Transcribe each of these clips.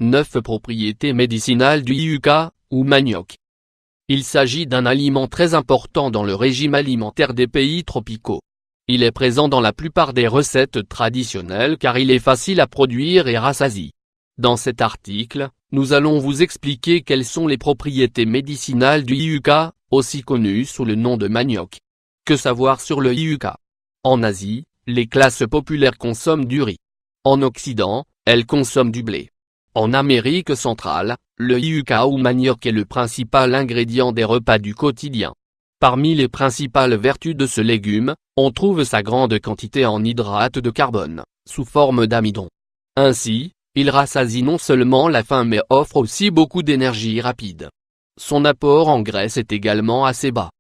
9 propriétés médicinales du yucca, ou manioc. Il s'agit d'un aliment très important dans le régime alimentaire des pays tropicaux. Il est présent dans la plupart des recettes traditionnelles car il est facile à produire et rassasie. Dans cet article, nous allons vous expliquer quelles sont les propriétés médicinales du yucca, aussi connu sous le nom de manioc. Que savoir sur le yucca? En Asie, les classes populaires consomment du riz. En Occident, elles consomment du blé. En Amérique centrale, le yucca ou manioc est le principal ingrédient des repas du quotidien. Parmi les principales vertus de ce légume, on trouve sa grande quantité en hydrates de carbone, sous forme d'amidon. Ainsi, il rassasie non seulement la faim mais offre aussi beaucoup d'énergie rapide. Son apport en graisse est également assez bas.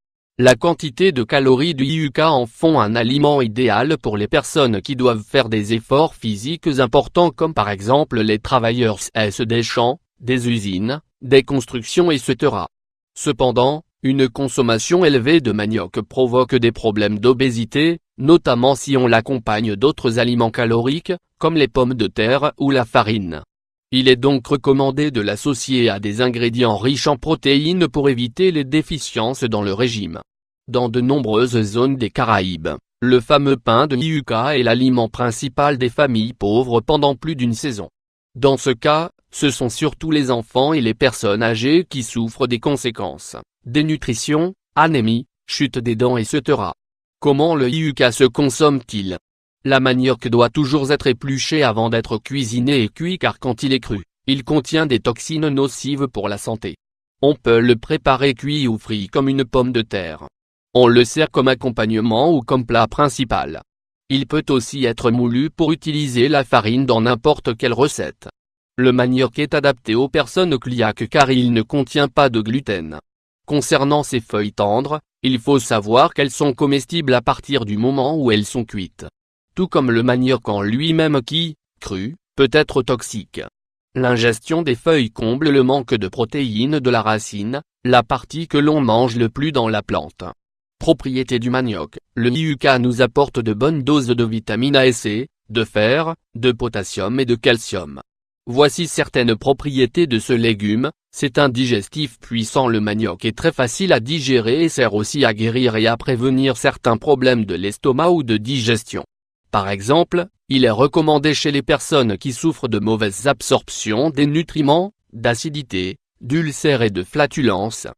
La quantité de calories du yucca en font un aliment idéal pour les personnes qui doivent faire des efforts physiques importants comme par exemple les travailleurs des champs, des usines, des constructions etc. Cependant, une consommation élevée de manioc provoque des problèmes d'obésité, notamment si on l'accompagne d'autres aliments caloriques, comme les pommes de terre ou la farine. Il est donc recommandé de l'associer à des ingrédients riches en protéines pour éviter les déficiences dans le régime. Dans de nombreuses zones des Caraïbes, le fameux pain de yucca est l'aliment principal des familles pauvres pendant plus d'une saison. Dans ce cas, ce sont surtout les enfants et les personnes âgées qui souffrent des conséquences, dénutrition, anémie, chute des dents etc. Comment le yucca se consomme-t-il? La manioc doit toujours être épluchée avant d'être cuisinée et cuit car quand il est cru, il contient des toxines nocives pour la santé. On peut le préparer cuit ou frit comme une pomme de terre. On le sert comme accompagnement ou comme plat principal. Il peut aussi être moulu pour utiliser la farine dans n'importe quelle recette. Le manioc est adapté aux personnes cœliaques car il ne contient pas de gluten. Concernant ses feuilles tendres, il faut savoir qu'elles sont comestibles à partir du moment où elles sont cuites. Tout comme le manioc en lui-même qui, cru, peut être toxique. L'ingestion des feuilles comble le manque de protéines de la racine, la partie que l'on mange le plus dans la plante. Propriétés du manioc, le yucca nous apporte de bonnes doses de vitamine A et C, de fer, de potassium et de calcium. Voici certaines propriétés de ce légume, c'est un digestif puissant. Le manioc est très facile à digérer et sert aussi à guérir et à prévenir certains problèmes de l'estomac ou de digestion. Par exemple, il est recommandé chez les personnes qui souffrent de mauvaise absorption des nutriments, d'acidité, d'ulcères et de flatulence.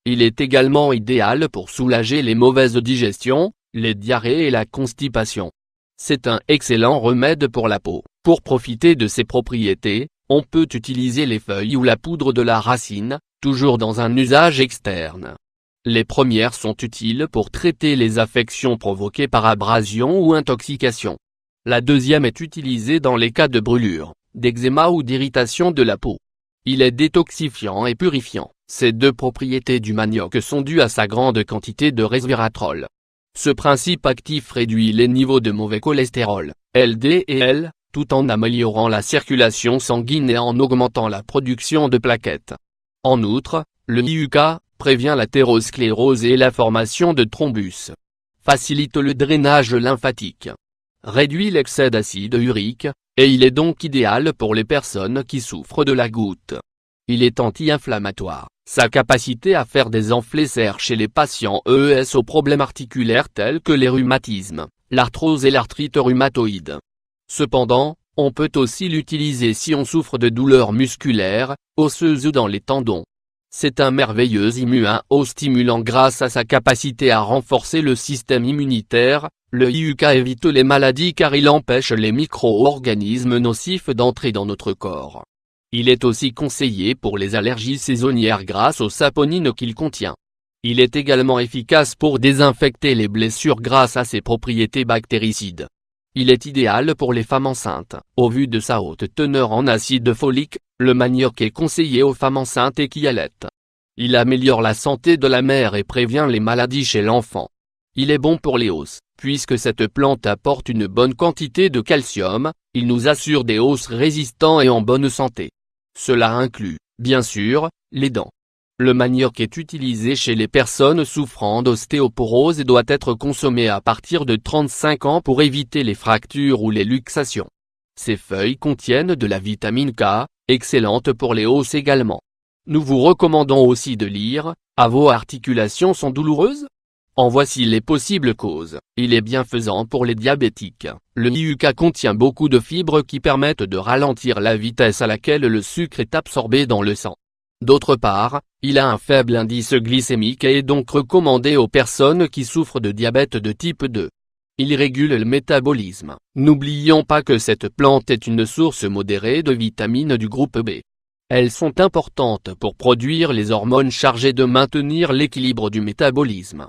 Il est également idéal pour soulager les mauvaises digestions, les diarrhées et la constipation. C'est un excellent remède pour la peau. Pour profiter de ses propriétés, on peut utiliser les feuilles ou la poudre de la racine, toujours dans un usage externe. Les premières sont utiles pour traiter les affections provoquées par abrasion ou intoxication. La deuxième est utilisée dans les cas de brûlure, d'eczéma ou d'irritation de la peau. Il est détoxifiant et purifiant. Ces deux propriétés du manioc sont dues à sa grande quantité de resveratrol. Ce principe actif réduit les niveaux de mauvais cholestérol, LDL, tout en améliorant la circulation sanguine et en augmentant la production de plaquettes. En outre, le yucca prévient l'athérosclérose et la formation de thrombus. Facilite le drainage lymphatique. Réduit l'excès d'acide urique, et il est donc idéal pour les personnes qui souffrent de la goutte. Il est anti-inflammatoire. Sa capacité à faire des enflets sert chez les patients aux problèmes articulaires tels que les rhumatismes, l'arthrose et l'arthrite rhumatoïde. Cependant, on peut aussi l'utiliser si on souffre de douleurs musculaires, osseuses ou dans les tendons. C'est un merveilleux immunostimulant grâce à sa capacité à renforcer le système immunitaire. Le yucca évite les maladies car il empêche les micro-organismes nocifs d'entrer dans notre corps. Il est aussi conseillé pour les allergies saisonnières grâce aux saponines qu'il contient. Il est également efficace pour désinfecter les blessures grâce à ses propriétés bactéricides. Il est idéal pour les femmes enceintes. Au vu de sa haute teneur en acide folique, le manioc est conseillé aux femmes enceintes et qui allaitent. Il améliore la santé de la mère et prévient les maladies chez l'enfant. Il est bon pour les os, puisque cette plante apporte une bonne quantité de calcium, il nous assure des os résistants et en bonne santé. Cela inclut, bien sûr, les dents. Le manioc est utilisé chez les personnes souffrant d'ostéoporose et doit être consommé à partir de 35 ans pour éviter les fractures ou les luxations. Ces feuilles contiennent de la vitamine K, excellente pour les os également. Nous vous recommandons aussi de lire « À vos articulations sont douloureuses ?» En voici les possibles causes. Il est bienfaisant pour les diabétiques. Le IUCA contient beaucoup de fibres qui permettent de ralentir la vitesse à laquelle le sucre est absorbé dans le sang. D'autre part, il a un faible indice glycémique et est donc recommandé aux personnes qui souffrent de diabète de type 2. Il régule le métabolisme. N'oublions pas que cette plante est une source modérée de vitamines du groupe B. Elles sont importantes pour produire les hormones chargées de maintenir l'équilibre du métabolisme.